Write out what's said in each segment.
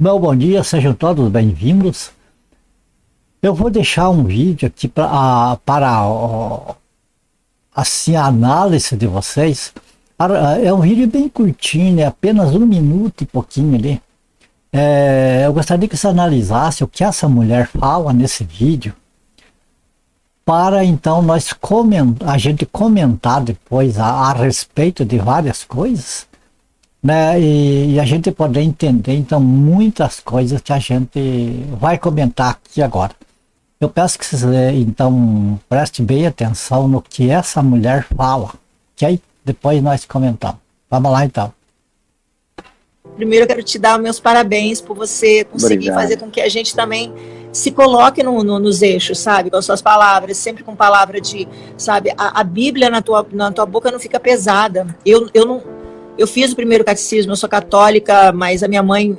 Meu bom dia, sejam todos bem-vindos. Eu vou deixar um vídeo aqui para assim, a análise de vocês. É um vídeo bem curtinho, é apenas 1 minuto e pouquinho ali. Eu gostaria que você analisasse o que essa mulher fala nesse vídeo, para então a gente comentar depois a respeito de várias coisas, né? E a gente poder entender então muitas coisas que a gente vai comentar aqui agora. Eu peço que vocês então prestem bem atenção no que essa mulher fala, ok? Depois nós comentamos. Vamos lá então. Primeiro eu quero te dar meus parabéns por você conseguir fazer com que a gente também se coloque nos eixos, sabe? Com as suas palavras, sempre com palavra de, sabe? A Bíblia na tua boca não fica pesada. Eu fiz o primeiro catecismo, eu sou católica, mas a minha mãe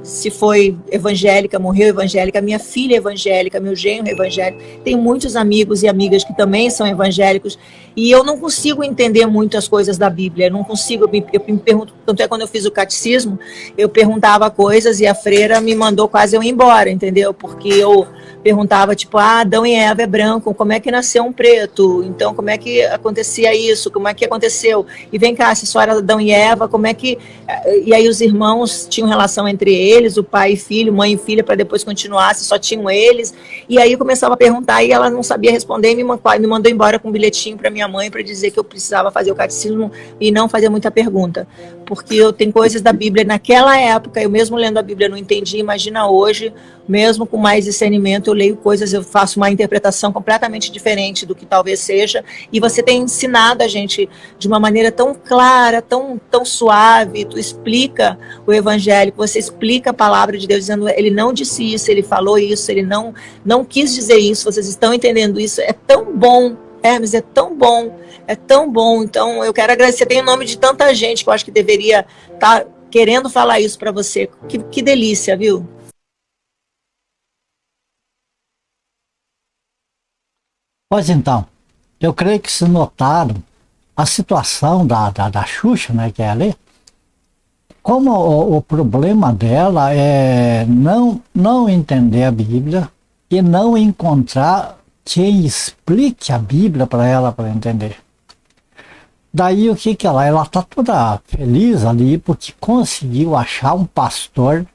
se foi evangélica, morreu evangélica, minha filha é evangélica, meu genro é evangélico, tenho muitos amigos e amigas que também são evangélicos, e eu não consigo entender muito as coisas da Bíblia, eu não consigo, eu me pergunto, tanto é quando eu fiz o catecismo, eu perguntava coisas e a freira me mandou quase eu ir embora, entendeu? Porque eu perguntava, tipo, Adão e Eva é branco, como é que nasceu um preto? Então, como é que acontecia isso? Como é que aconteceu? E vem cá, se só era Adão e Eva, como é que... E aí os irmãos tinham relação entre eles, o pai e filho, mãe e filha, para depois continuar, se só tinham eles. E aí eu começava a perguntar e ela não sabia responder e me mandou embora com um bilhetinho para minha mãe para dizer que eu precisava fazer o catecismo e não fazer muita pergunta. Porque eu tenho coisas da Bíblia naquela época, eu mesmo lendo a Bíblia não entendi, imagina hoje, mesmo com mais discernimento, eu leio coisas, eu faço uma interpretação completamente diferente do que talvez seja, e você tem ensinado a gente de uma maneira tão clara, tão suave, tu explica o evangelho, você explica a palavra de Deus, dizendo, ele não disse isso, ele falou isso, ele não quis dizer isso, vocês estão entendendo isso, é tão bom, Hermes, é tão bom, então eu quero agradecer, tem o nome de tanta gente que eu acho que deveria estar querendo falar isso para você, que delícia, viu? Pois então, eu creio que se notaram a situação da Xuxa, né, que é ali, como o problema dela é não entender a Bíblia e não encontrar quem explique a Bíblia para ela para entender. Daí o que ela está toda feliz ali porque conseguiu achar um pastor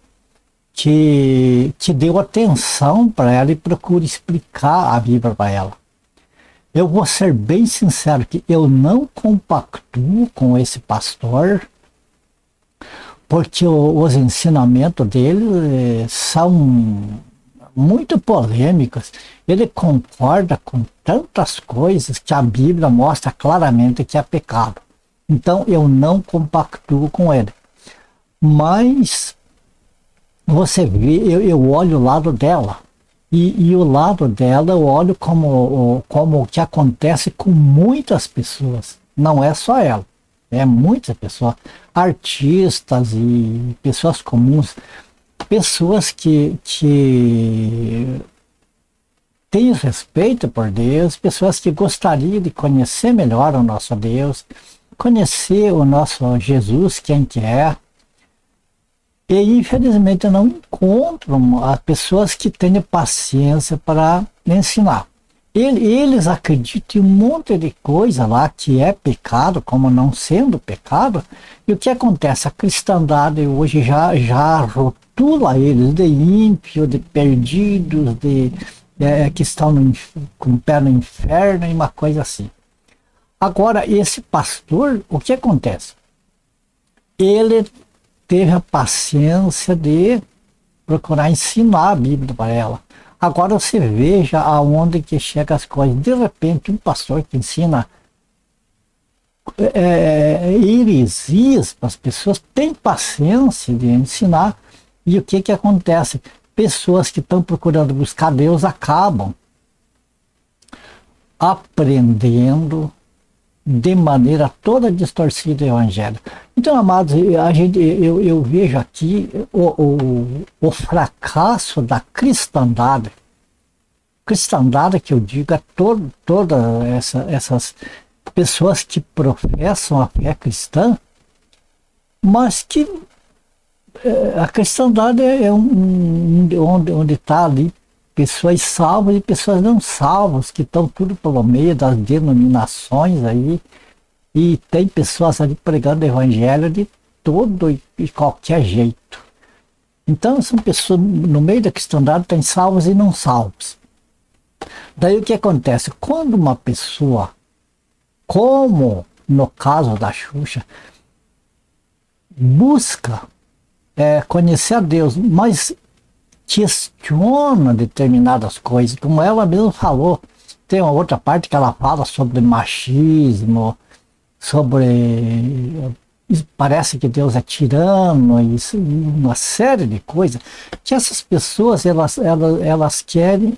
que deu atenção para ela e procura explicar a Bíblia para ela. Eu vou ser bem sincero que eu não compactuo com esse pastor, porque os ensinamentos dele são muito polêmicos. Ele concorda com tantas coisas que a Bíblia mostra claramente que é pecado. Então eu não compactuo com ele. Mas você vê, eu olho o lado dela. E o lado dela eu olho como o que acontece com muitas pessoas. Não é só ela. É muitas pessoas. Artistas e pessoas comuns. Pessoas que têm respeito por Deus. Pessoas que gostariam de conhecer melhor o nosso Deus. Conhecer o nosso Jesus, quem que é. E infelizmente eu não encontro as pessoas que tenham paciência para ensinar. Eles acreditam em um monte de coisa lá que é pecado, como não sendo pecado. E o que acontece? A cristandade hoje já rotula eles de ímpio, de perdidos, que estão com o pé no inferno e uma coisa assim. Agora, esse pastor, o que acontece? Ele teve a paciência de procurar ensinar a Bíblia para ela. Agora você veja aonde que chega as coisas. De repente, um pastor que ensina heresias para as pessoas tem paciência de ensinar. E o que acontece? Pessoas que estão procurando buscar Deus acabam aprendendo de maneira toda distorcida o evangelho. Então, amados, eu vejo aqui o fracasso da cristandade. Cristandade que eu digo é todas essas pessoas que professam a fé cristã, mas que A cristandade é onde está ali pessoas salvas e pessoas não salvas, que estão tudo pelo meio das denominações aí, e tem pessoas ali pregando o evangelho de todo e qualquer jeito. Então são pessoas, no meio da cristandade tem salvos e não salvos. Daí o que acontece? Quando uma pessoa, como no caso da Xuxa, busca conhecer a Deus, mas questiona determinadas coisas, como ela mesma falou. Tem uma outra parte que ela fala sobre machismo, sobre parece que Deus é tirano, isso, uma série de coisas, que essas pessoas elas querem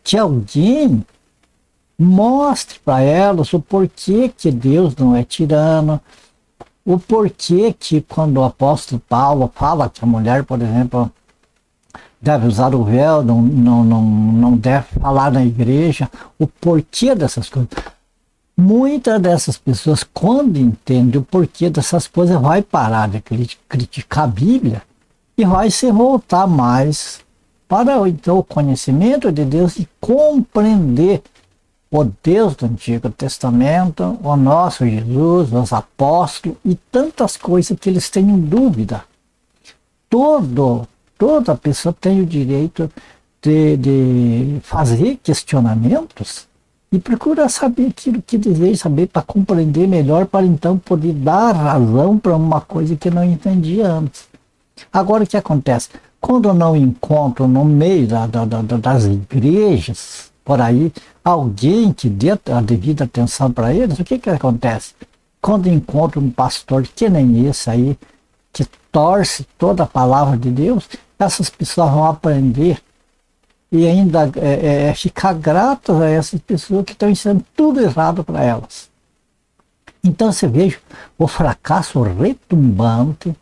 que alguém mostre para elas o porquê que Deus não é tirano, o porquê que quando o apóstolo Paulo fala que a mulher, por exemplo, deve usar o véu, não deve falar na igreja, o porquê dessas coisas. Muitas dessas pessoas, quando entendem o porquê dessas coisas, vai parar de criticar a Bíblia e vai se voltar mais para então, o conhecimento de Deus e compreender o Deus do Antigo Testamento, o nosso Jesus, os apóstolos e tantas coisas que eles têm dúvida. Toda pessoa tem o direito de fazer questionamentos e procurar saber aquilo que deseja saber para compreender melhor, para então poder dar razão para uma coisa que não entendia antes. Agora o que acontece? Quando eu não encontro no meio das igrejas, por aí, alguém que dê a devida atenção para eles, o que acontece? Quando eu encontro um pastor que nem esse aí, que torce toda a palavra de Deus, essas pessoas vão aprender e ainda ficar gratas a essas pessoas que estão ensinando tudo errado para elas. Então você veja o fracasso retumbante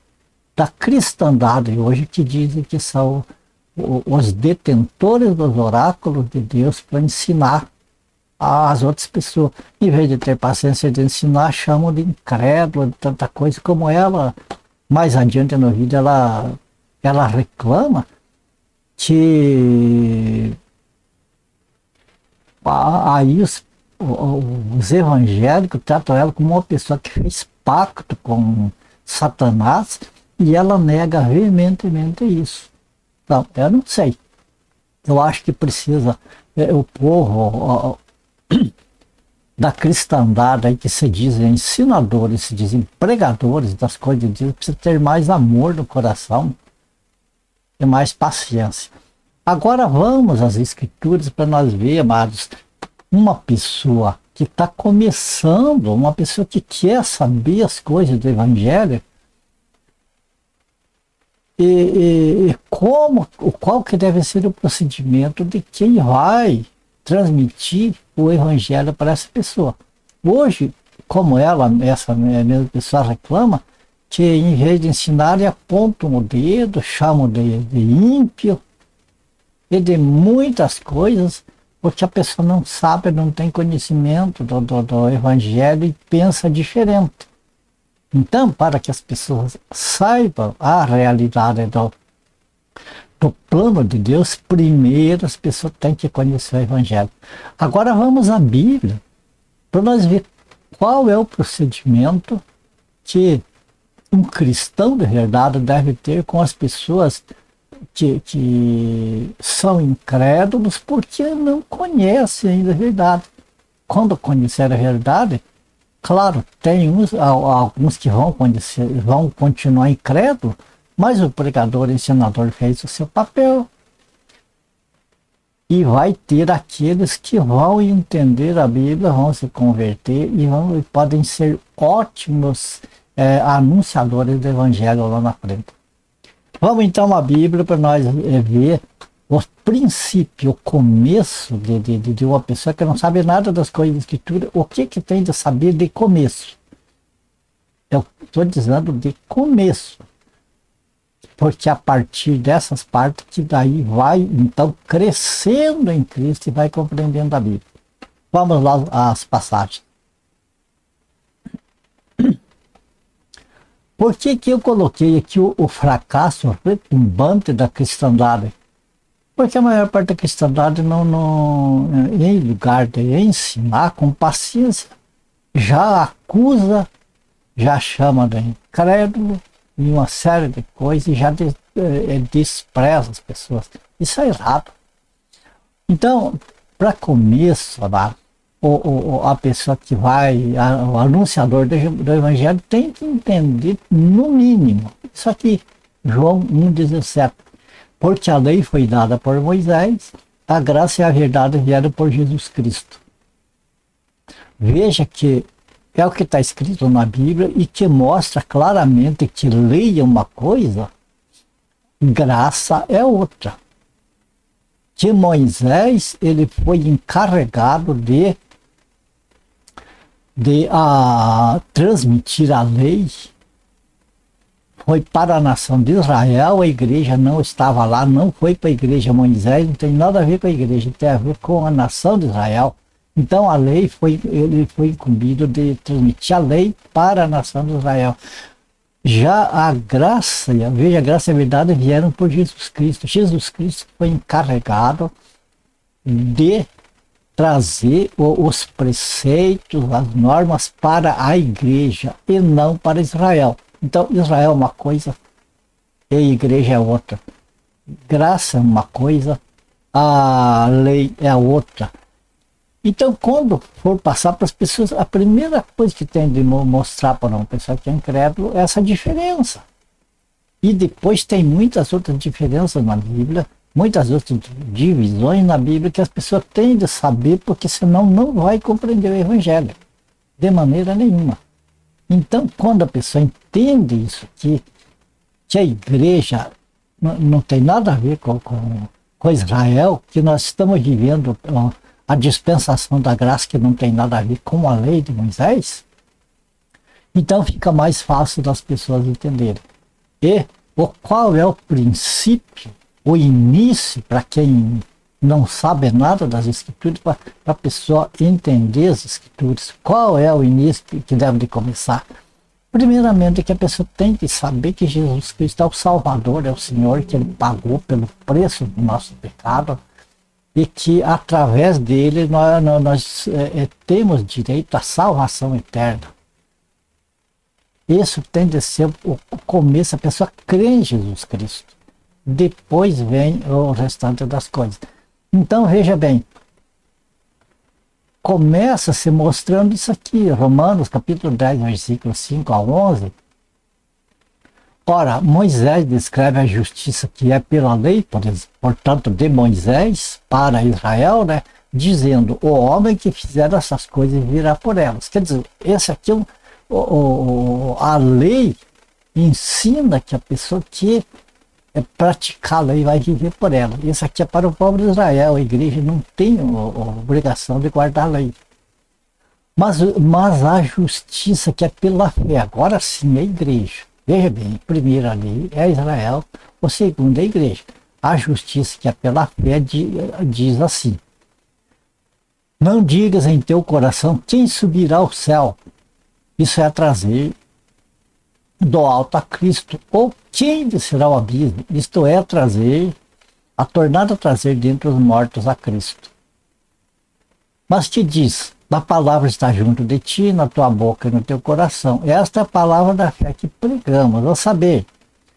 da cristandade hoje, que dizem que são os detentores dos oráculos de Deus para ensinar às outras pessoas. Em vez de ter paciência de ensinar, chamam de incrédulo, de tanta coisa, como ela, mais adiante no vídeo, ela reclama que aí os evangélicos tratam ela como uma pessoa que fez pacto com Satanás, e ela nega veementemente isso. Então, eu não sei. Eu acho que precisa o povo da cristandade aí, que se dizem ensinadores, se dizem pregadores das coisas de Deus, precisa ter mais amor no coração e mais paciência. Agora vamos às escrituras para nós ver, amados, uma pessoa que está começando, uma pessoa que quer saber as coisas do evangelho, e qual que deve ser o procedimento de quem vai transmitir o evangelho para essa pessoa. Hoje, como essa mesma pessoa reclama, que em vez de ensinar, apontam o dedo, chamam de ímpio e de muitas coisas, porque a pessoa não sabe, não tem conhecimento do evangelho e pensa diferente. Então, para que as pessoas saibam a realidade do plano de Deus, primeiro as pessoas têm que conhecer o evangelho. Agora vamos à Bíblia, para nós ver qual é o procedimento que um cristão de verdade deve ter com as pessoas que são incrédulos, porque não conhecem ainda a verdade. Quando conhecer a verdade, claro, tem alguns que vão continuar incrédulos, mas o pregador e ensinador fez o seu papel. E vai ter aqueles que vão entender a Bíblia, vão se converter e podem ser ótimos anunciadores do evangelho lá na frente. Vamos então à Bíblia para nós ver o princípio, o começo de uma pessoa que não sabe nada das coisas da Escritura. O que tem de saber de começo? Eu estou dizendo de começo, porque a partir dessas partes que daí vai então crescendo em Cristo e vai compreendendo a Bíblia. Vamos lá às passagens. Por que que eu coloquei aqui o fracasso retumbante da cristandade? Porque a maior parte da cristandade em lugar de ensinar com paciência, já acusa, já chama de incrédulo e uma série de coisas e já despreza as pessoas. Isso é errado. Então, para começo, a pessoa que vai, o anunciador do evangelho tem que entender, no mínimo, isso aqui, João 1,17. Porque a lei foi dada por Moisés, a graça e a verdade vieram por Jesus Cristo. Veja que é o que está escrito na Bíblia e que mostra claramente que lei é uma coisa, graça é outra. Que Moisés ele foi encarregado de transmitir a lei, foi para a nação de Israel, a igreja não estava lá, não foi para a igreja. Moisés não tem nada a ver com a igreja, tem a ver com a nação de Israel. Então a lei ele foi incumbido de transmitir a lei para a nação de Israel. Já a graça, veja, a graça e a verdade vieram por Jesus Cristo. Jesus Cristo foi encarregado de trazer os preceitos, as normas para a igreja e não para Israel. Então Israel é uma coisa e a igreja é outra. Graça é uma coisa, a lei é outra. Então, quando for passar para as pessoas, a primeira coisa que tem de mostrar para uma pessoa que é incrédulo é essa diferença. E depois tem muitas outras diferenças na Bíblia, muitas outras divisões na Bíblia que as pessoas têm de saber, porque senão não vai compreender o Evangelho, de maneira nenhuma. Então, quando a pessoa entende isso, que a igreja não tem nada a ver com Israel, que nós estamos vivendo a dispensação da graça, que não tem nada a ver com a lei de Moisés, então fica mais fácil das pessoas entenderem. E qual é o princípio, o início, para quem não sabe nada das Escrituras, para a pessoa entender as Escrituras, qual é o início que deve de começar? Primeiramente, que a pessoa tem que saber que Jesus Cristo é o Salvador, é o Senhor, que Ele pagou pelo preço do nosso pecado, e que através dele nós temos direito à salvação eterna. Isso tem de ser o começo, a pessoa crê em Jesus Cristo. Depois vem o restante das coisas. Então veja bem, começa se mostrando isso aqui, Romanos capítulo 10, versículos 5 a 11. Ora, Moisés descreve a justiça que é pela lei, portanto, de Moisés para Israel, né? Dizendo, o homem que fizer essas coisas virá por elas. Quer dizer, esse aqui, a lei ensina que a pessoa que praticar a lei vai viver por ela. Isso aqui é para o povo de Israel, a igreja não tem a obrigação de guardar a lei. Mas a justiça que é pela fé, agora sim é a igreja. Veja bem, a primeira lei é Israel, a segunda é a igreja. A justiça que é pela fé diz assim: não digas em teu coração quem subirá ao céu. Isso é trazer do alto a Cristo, ou quem descerá ao abismo. Isto é tornar a trazer dentre os mortos a Cristo. Mas te diz, a palavra está junto de ti, na tua boca e no teu coração. Esta é a palavra da fé que pregamos, a saber,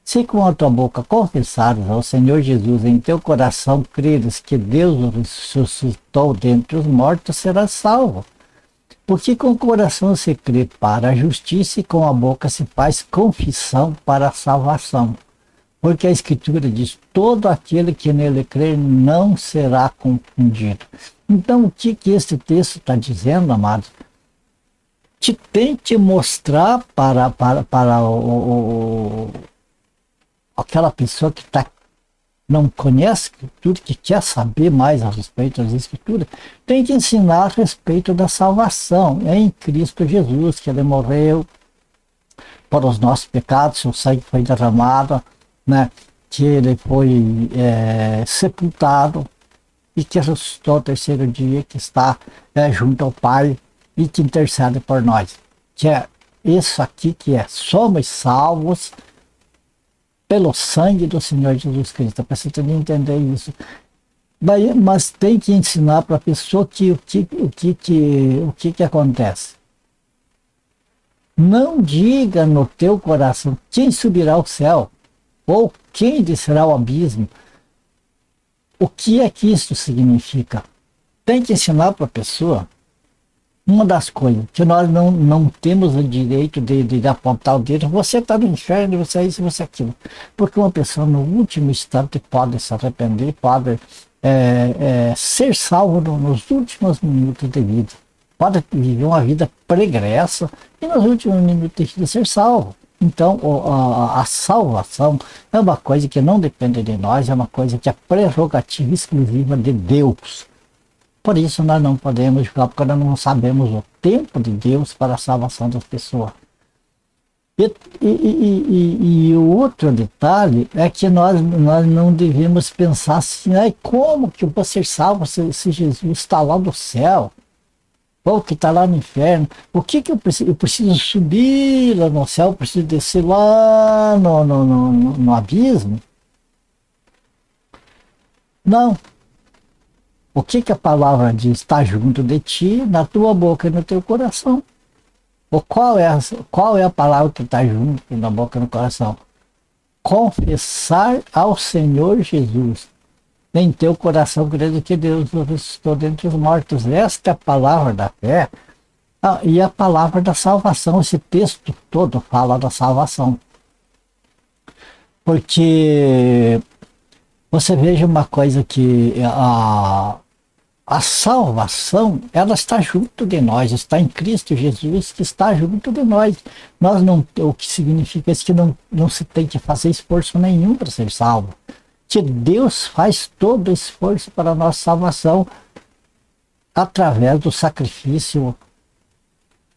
se com a tua boca confessares ao Senhor Jesus, em teu coração creres que Deus o ressuscitou dentre os mortos, serás salvo. Porque com o coração se crê para a justiça e com a boca se faz confissão para a salvação. Porque a Escritura diz, todo aquele que nele crer não será confundido. Então, o que esse texto está dizendo, amados? Tem que mostrar para aquela pessoa que não conhece a Escritura, que quer saber mais a respeito das Escrituras, tem que ensinar a respeito da salvação em Cristo Jesus, que Ele morreu para os nossos pecados, seu sangue foi derramado, né? Que Ele foi sepultado, e que ressuscitou ao terceiro dia, que está junto ao Pai e que intercede por nós. Que é isso aqui que é, somos salvos pelo sangue do Senhor Jesus Cristo. A pessoa tem que entender isso. Mas tem que ensinar para a pessoa que o que acontece. Não diga no teu coração quem subirá ao céu ou quem descerá ao abismo. O que é que isso significa? Tem que ensinar para a pessoa uma das coisas, que nós não temos o direito de apontar o dedo, você está no inferno, você é isso, você é aquilo. Porque uma pessoa no último instante pode se arrepender, pode ser salvo nos últimos minutos de vida. Pode viver uma vida pregressa e nos últimos minutos de vida ser salvo. Então, a salvação é uma coisa que não depende de nós, é uma coisa que é prerrogativa exclusiva de Deus. Por isso nós não podemos julgar, porque nós não sabemos o tempo de Deus para a salvação das pessoas. E o outro detalhe é que nós não devemos pensar assim, como que eu vou ser salvo se Jesus está lá no céu? Ou que está lá no inferno? O que eu preciso? Eu preciso subir lá no céu, eu preciso descer lá no abismo? Não. O que a palavra diz? Está junto de ti, na tua boca e no teu coração. Ou qual é a palavra que está junto na boca e no coração? Confessar ao Senhor Jesus em teu coração, crendo que Deus o ressuscitou dentre os mortos. Esta é a palavra da fé e a palavra da salvação. Esse texto todo fala da salvação. Porque você veja uma coisa que a salvação, ela está junto de nós, está em Cristo Jesus, que está junto de nós. O que significa isso, que não se tem que fazer esforço nenhum para ser salvo. Que Deus faz todo o esforço para a nossa salvação através do sacrifício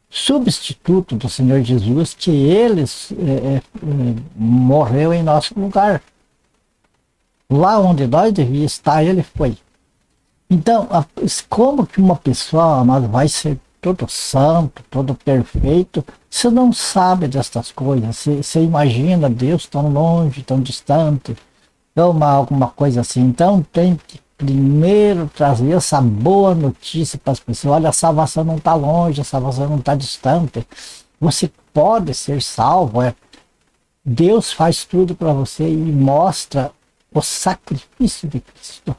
substituto do Senhor Jesus, que Ele morreu em nosso lugar. Lá onde nós devíamos estar, Ele foi. Então, como que uma pessoa, amado, vai ser todo santo, todo perfeito, se não sabe destas coisas? Você imagina Deus tão longe, tão distante, ou alguma coisa assim. Então, tem que primeiro trazer essa boa notícia para as pessoas. Olha, a salvação não está longe, a salvação não está distante. Você pode ser salvo. Deus faz tudo para você e mostra o sacrifício de Cristo.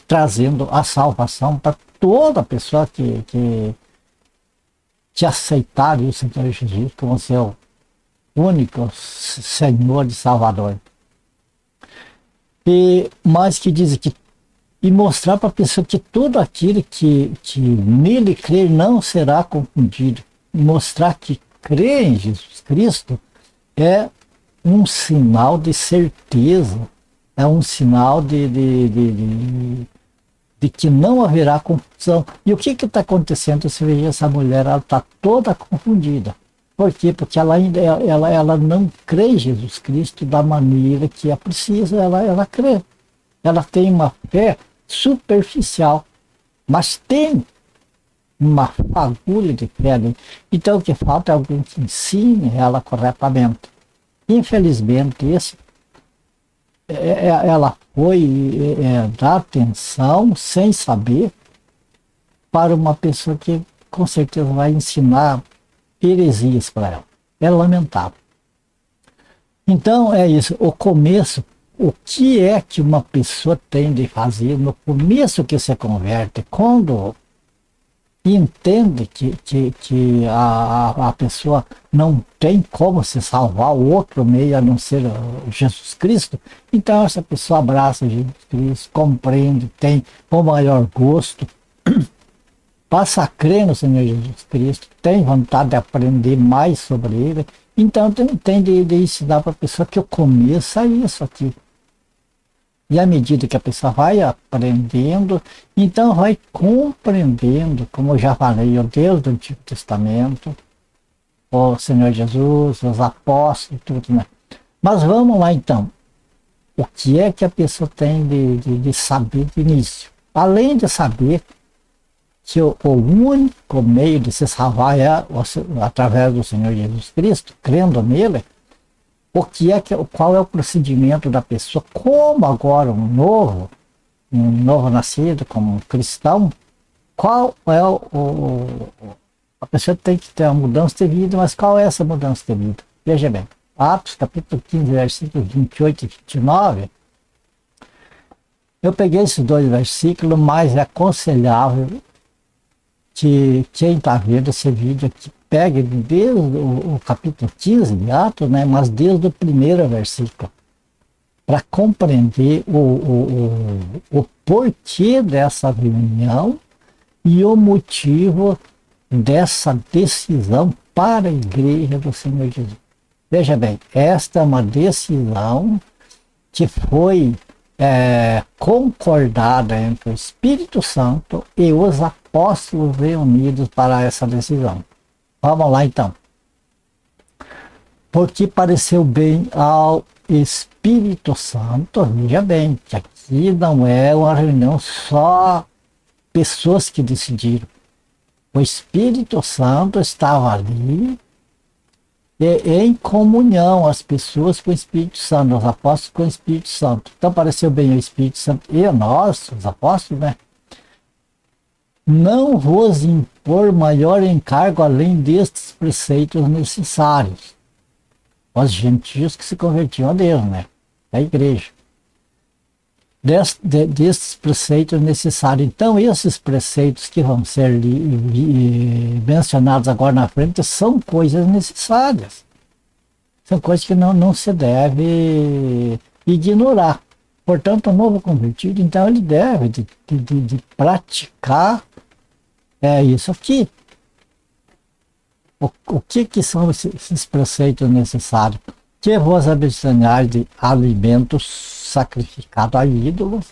Trazendo a salvação para toda pessoa que aceitar o Senhor Jesus como seu único Senhor e Salvador. Mas que diz que e mostrar para a pessoa que todo aquele que nele crer não será confundido. Mostrar que crer em Jesus Cristo é um sinal de certeza, é um sinal de que não haverá confusão. E o que está acontecendo? Você veja, essa mulher, ela está toda confundida. Por quê? Porque ela não crê em Jesus Cristo da maneira que é preciso ela crer. Ela tem uma fé superficial, mas tem uma fagulha de fé ali. Então o que falta é alguém que ensine ela corretamente. Infelizmente, ela foi dar atenção sem saber para uma pessoa que com certeza vai ensinar heresias para ela. É lamentável. Então é isso, o começo, o que é que uma pessoa tem de fazer no começo que se converte, quando entende que a pessoa não tem como se salvar o outro meio a não ser Jesus Cristo, então essa pessoa abraça Jesus Cristo, compreende, tem o maior gosto, passa a crer no Senhor Jesus Cristo, tem vontade de aprender mais sobre Ele, então tem de ensinar para a pessoa que o começo é isso aqui. E à medida que a pessoa vai aprendendo, então vai compreendendo, como eu já falei, o Deus do Antigo Testamento, o Senhor Jesus, os apóstolos, tudo, né? Mas vamos lá então. O que é que a pessoa tem de saber de início? Além de saber que o único meio de se salvar é através do Senhor Jesus Cristo, crendo nele, qual é o procedimento da pessoa, como agora um novo nascido, como um cristão, qual é a pessoa tem que ter uma mudança de vida, mas qual é essa mudança de vida? Veja bem, Atos capítulo 15, versículos 28 e 29, eu peguei esses 2 versículos, mas é aconselhável que quem está vendo esse vídeo aqui pegue desde o capítulo 15 de Atos, né, mas desde o primeiro versículo, para compreender o porquê dessa reunião e o motivo dessa decisão para a igreja do Senhor Jesus. Veja bem, esta é uma decisão que foi concordada entre o Espírito Santo e os apóstolos reunidos para essa decisão. Vamos lá então. Porque pareceu bem ao Espírito Santo, veja bem, que aqui não é uma reunião só pessoas que decidiram. O Espírito Santo estava ali em comunhão, as pessoas com o Espírito Santo, os apóstolos com o Espírito Santo. Então pareceu bem ao Espírito Santo e a nós, os apóstolos, né? Não vos impor maior encargo além destes preceitos necessários. Os gentios que se convertiam a Deus, né? A igreja. Destes preceitos necessários. Então, esses preceitos que vão ser mencionados agora na frente são coisas necessárias. São coisas que não se deve ignorar. Portanto, o novo convertido, então, ele deve de praticar isso aqui. O que são esses preceitos necessários? Que vos abstenhais de alimentos sacrificados a ídolos,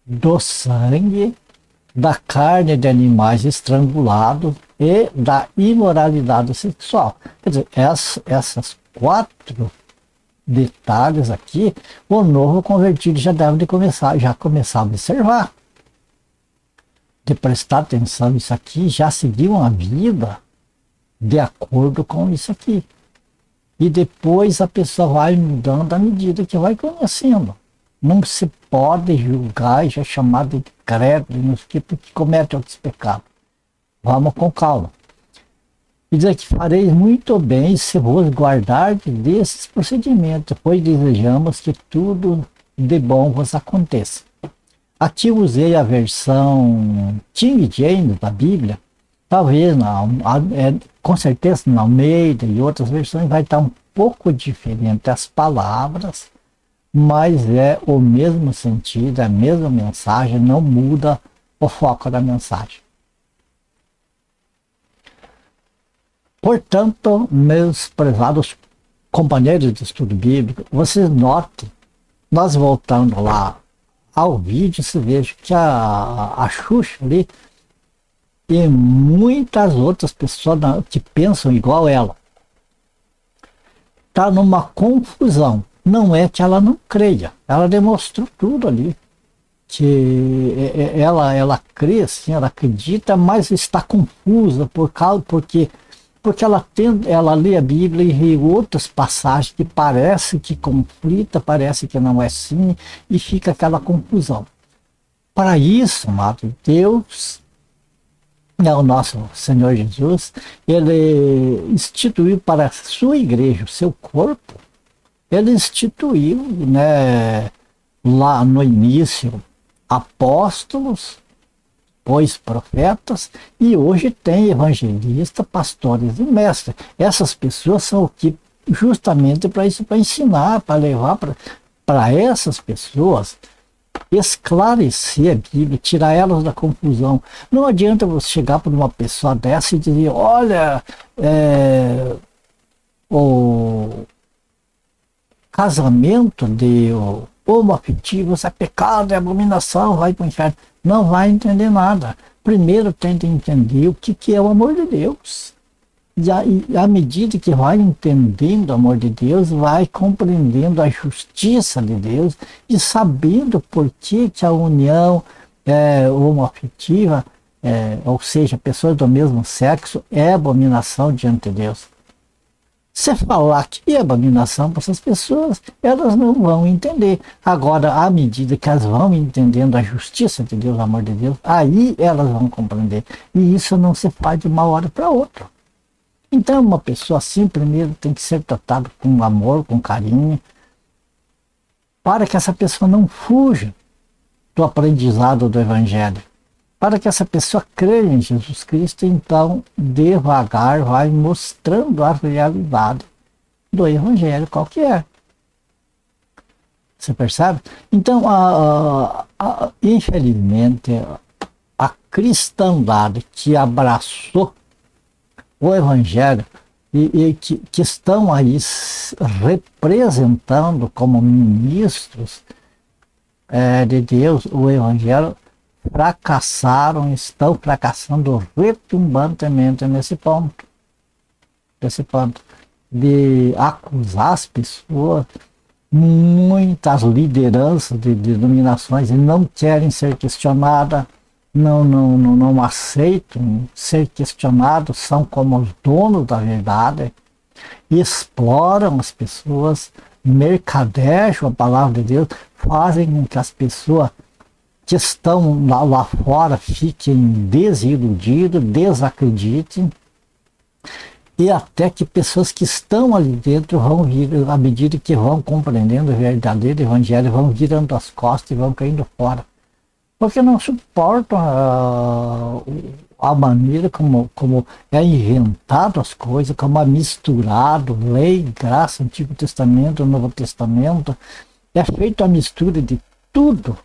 do sangue, da carne de animais estrangulados e da imoralidade sexual. Quer dizer, essas 4 detalhes aqui, o novo convertido já deve começar a observar, de prestar atenção nisso aqui, já seguir uma vida de acordo com isso aqui. E depois a pessoa vai mudando à medida que vai conhecendo. Não se pode julgar e já chamar de incrédulo, porque comete outros pecados. Vamos com calma. E diz que fareis muito bem se vos guardardes desses procedimentos, pois desejamos que tudo de bom vos aconteça. Aqui usei a versão King James da Bíblia. Talvez, com certeza, na Almeida e outras versões vai estar um pouco diferente as palavras, mas é o mesmo sentido, é a mesma mensagem, não muda o foco da mensagem. Portanto, meus prezados companheiros de estudo bíblico, vocês notem, nós voltando lá ao vídeo, se veja que a Xuxa ali e muitas outras pessoas que pensam igual ela está numa confusão. Não é que ela não creia, ela demonstrou tudo ali, que ela crê, sim, ela acredita, mas está confusa porque ela lê a Bíblia e vê outras passagens que parece que conflita, parece que não é assim, e fica aquela confusão. Para isso, amado, Deus, o nosso Senhor Jesus, ele instituiu para a sua igreja, o seu corpo, ele instituiu, né, lá no início, apóstolos, depois profetas, e hoje tem evangelistas, pastores e mestres. Essas pessoas são o que justamente para isso, para ensinar, para levar para essas pessoas, esclarecer a Bíblia, tirar elas da confusão. Não adianta você chegar para uma pessoa dessa e dizer, olha, o casamento de homoafetivos é pecado, é abominação, vai para o inferno. Não vai entender nada. Primeiro tenta entender o que é o amor de Deus. E à medida que vai entendendo o amor de Deus, vai compreendendo a justiça de Deus e sabendo por que a união homoafetiva ou seja, pessoas do mesmo sexo, é abominação diante de Deus. Se falar que é abominação para essas pessoas, elas não vão entender. Agora, à medida que elas vão entendendo a justiça de Deus, o amor de Deus, aí elas vão compreender. E isso não se faz de uma hora para outra. Então, uma pessoa assim, primeiro, tem que ser tratada com amor, com carinho, para que essa pessoa não fuja do aprendizado do Evangelho. Para que essa pessoa creia em Jesus Cristo, então, devagar, vai mostrando a realidade do Evangelho, qual que é. Você percebe? Então, infelizmente, a cristandade que abraçou o Evangelho e que estão aí representando como ministros de Deus o Evangelho, estão fracassando retumbantemente nesse ponto. De acusar as pessoas, muitas lideranças de denominações não querem ser questionadas, não aceitam ser questionados, são como os donos da verdade, exploram as pessoas, mercadejam a palavra de Deus, fazem com que as pessoas que estão lá fora fiquem desiludidos, desacreditem, e até que pessoas que estão ali dentro vão vir, à medida que vão compreendendo o verdadeiro evangelho, vão virando as costas e vão caindo fora. Porque não suportam a maneira como é inventado as coisas, como é misturado lei, graça, Antigo Testamento, Novo Testamento. É feita a mistura de tudo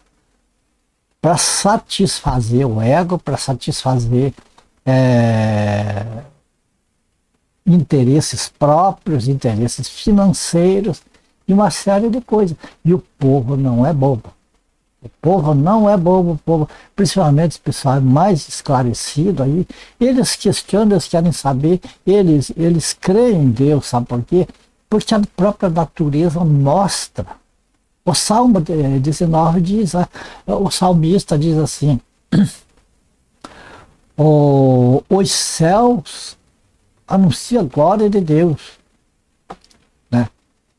para satisfazer o ego, para satisfazer interesses próprios, interesses financeiros e uma série de coisas. E o povo não é bobo. O povo não é bobo, o povo, principalmente os pessoal mais esclarecido aí, eles questionam, eles querem saber, eles creem em Deus, sabe por quê? Porque a própria natureza mostra. O Salmo 19 diz, o salmista diz assim, os céus anunciam a glória de Deus, né?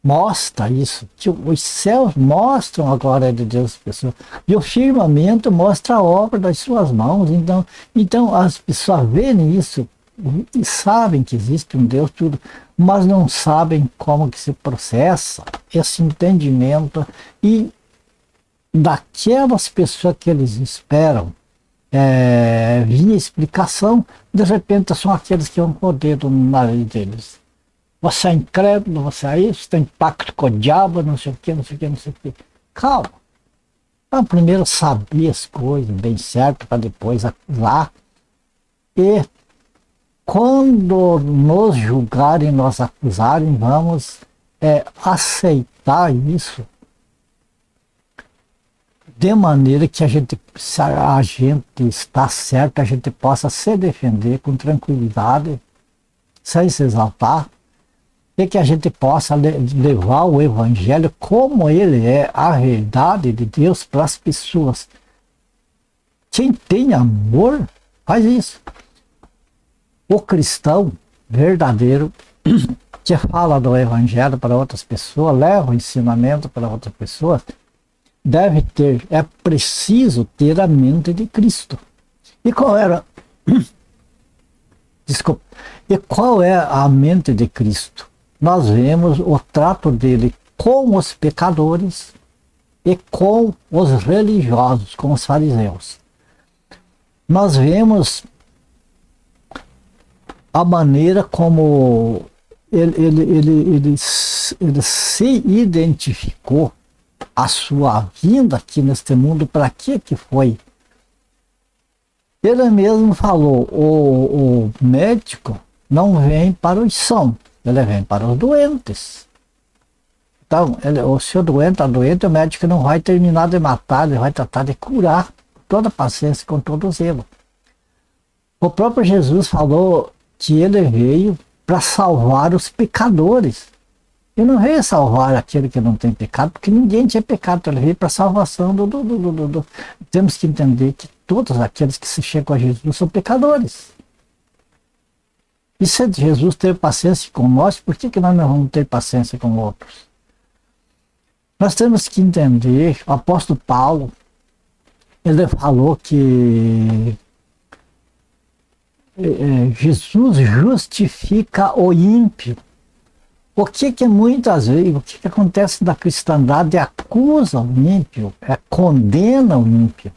Mostra isso, que os céus mostram a glória de Deus às pessoas, e o firmamento mostra a obra das suas mãos. Então as pessoas veem isso e sabem que existe um Deus, tudo, mas não sabem como que se processa esse entendimento, e daquelas pessoas que eles esperam via explicação, de repente são aqueles que vão poder na lei deles. Você é incrédulo, você é isso, tem pacto com o diabo, não sei o que, não sei o que, não sei o que. Calma. Vamos primeiro saber as coisas bem certo, para depois acusar. E quando nos julgarem, nos acusarem, vamos aceitar isso de maneira que se a gente está certo, a gente possa se defender com tranquilidade, sem se exaltar, e que a gente possa levar o Evangelho como ele é, a verdade de Deus, para as pessoas. Quem tem amor, faz isso. O cristão verdadeiro, que fala do Evangelho para outras pessoas, leva o ensinamento para outras pessoas, é preciso ter a mente de Cristo. E qual é a mente de Cristo? Nós vemos o trato dele com os pecadores e com os religiosos, com os fariseus. Nós vemos a maneira como ele se identificou, a sua vinda aqui neste mundo, para que foi? Ele mesmo falou, o médico não vem para os sãos, ele vem para os doentes. Então, se o doente está doente, o médico não vai terminar de matar, ele vai tratar de curar, com toda paciência, com todo zelo. O próprio Jesus falou que ele veio para salvar os pecadores. Ele não veio salvar aquele que não tem pecado, porque ninguém tinha pecado, ele veio para a salvação Temos que entender que todos aqueles que se chegam a Jesus são pecadores. E se Jesus teve paciência com nós, por que nós não vamos ter paciência com outros? Nós temos que entender, o apóstolo Paulo, ele falou que Jesus justifica o ímpio. O que muitas vezes, o que acontece na cristandade acusa o ímpio, condena o ímpio.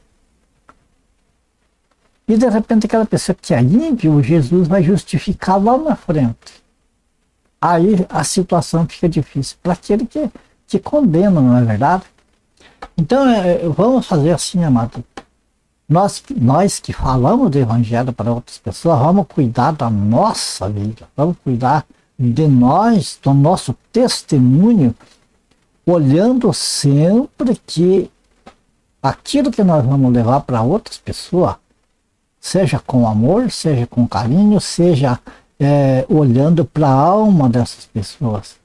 E de repente aquela pessoa que é ímpio, Jesus vai justificar lá na frente. Aí a situação fica difícil para aquele que condena, não é verdade? Então vamos fazer assim, amado. Nós que falamos do evangelho para outras pessoas, vamos cuidar da nossa vida, vamos cuidar de nós, do nosso testemunho, olhando sempre que aquilo que nós vamos levar para outras pessoas, seja com amor, seja com carinho, seja olhando para a alma dessas pessoas,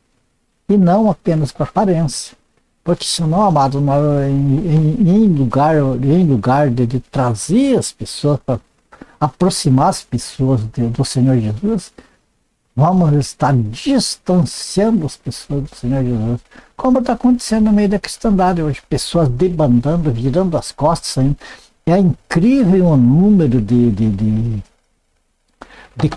e não apenas para a aparência. Porque senão, amado, nós, em lugar de trazer as pessoas, para aproximar as pessoas do Senhor Jesus, vamos estar distanciando as pessoas do Senhor Jesus. Como está acontecendo no meio da cristandade hoje, pessoas debandando, virando as costas, saindo. É incrível o número de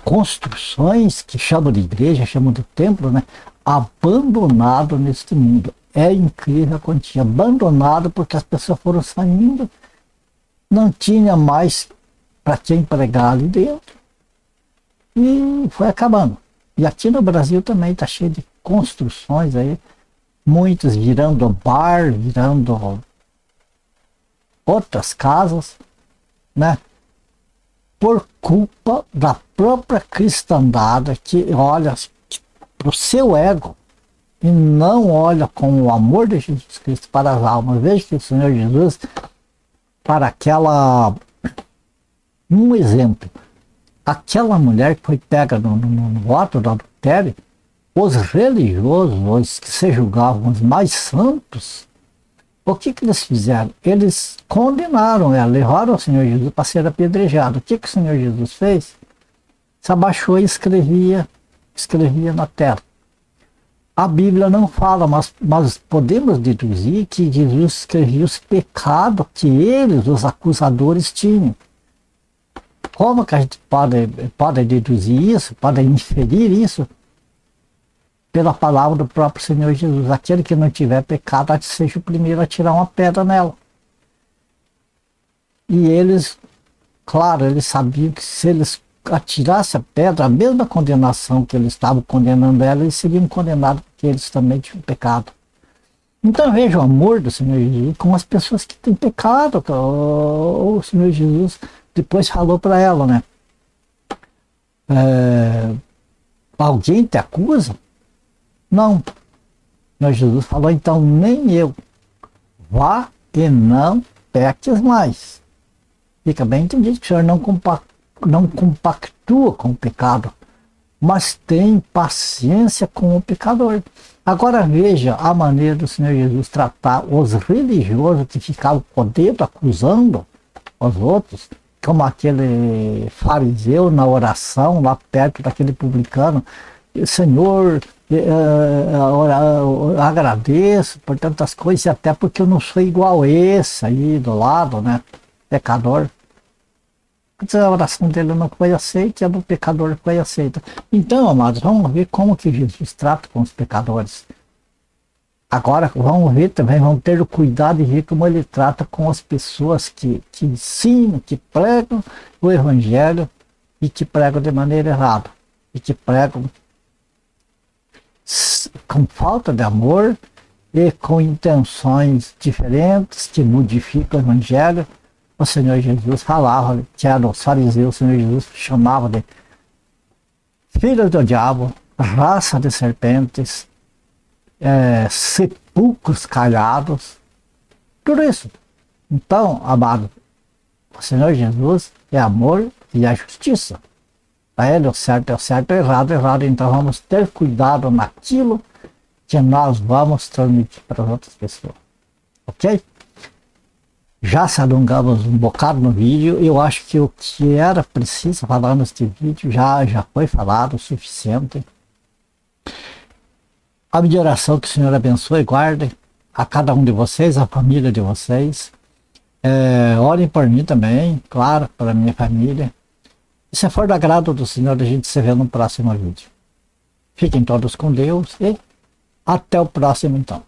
construções que chamam de igreja, chamam de templo, né? Abandonado neste mundo. É incrível a quantia. Abandonado porque as pessoas foram saindo, não tinha mais para quem pregar ali dentro e foi acabando. E aqui no Brasil também está cheio de construções aí, muitos virando bar, virando outras casas, né? Por culpa da própria cristandade que olha para o seu ego e não olha com o amor de Jesus Cristo para as almas. Veja que o Senhor Jesus, para aquela... Um exemplo, aquela mulher que foi pega no ato do adultério, os religiosos, os que se julgavam os mais santos, o que eles fizeram? Eles condenaram ela, levaram o Senhor Jesus para ser apedrejado. O que o Senhor Jesus fez? Se abaixou e escrevia na terra. A Bíblia não fala, mas podemos deduzir que Jesus escrevia os pecados que eles, os acusadores, tinham. Como que a gente pode deduzir isso, pode inferir isso? Pela palavra do próprio Senhor Jesus. Aquele que não tiver pecado, seja o primeiro a tirar uma pedra nela. E eles, claro, eles sabiam que se eles atirassem a pedra, a mesma condenação que eles estavam condenando ela, eles seriam condenados porque eles também tinham pecado. Então veja o amor do Senhor Jesus com as pessoas que têm pecado. O Senhor Jesus depois falou para ela, né? Alguém te acusa? Não. Senhor Jesus falou, então nem eu. Vá e não peques mais. Fica bem entendido que o Senhor não compactua com o pecado, mas tem paciência com o pecador. Agora veja a maneira do Senhor Jesus tratar os religiosos que ficavam com o dedo acusando os outros, como aquele fariseu na oração lá perto daquele publicano. Senhor, agradeço por tantas coisas, até porque eu não sou igual a esse aí do lado, né? Pecador. A oração dele não foi aceita e a do pecador foi aceita. Então, amados, vamos ver como que Jesus trata com os pecadores. Agora vamos ver também, vamos ter o cuidado de ver como ele trata com as pessoas que ensinam, que pregam o evangelho e que pregam de maneira errada. E que pregam com falta de amor e com intenções diferentes que modificam o evangelho. O Senhor Jesus falava que era os fariseus, o Senhor Jesus chamava de filhos do diabo, raça de serpentes, sepulcros calhados, tudo isso. Então, amado, o Senhor Jesus é amor e é justiça. Para ele o certo é o certo, o errado é o errado. Então vamos ter cuidado naquilo que nós vamos transmitir para as outras pessoas. Ok? Já se alongamos um bocado no vídeo. Eu acho que o que era preciso falar neste vídeo já foi falado o suficiente. A minha oração, que o Senhor abençoe e guarde a cada um de vocês, a família de vocês. Orem por mim também, claro, para a minha família. E se for do agrado do Senhor, a gente se vê no próximo vídeo. Fiquem todos com Deus e até o próximo então.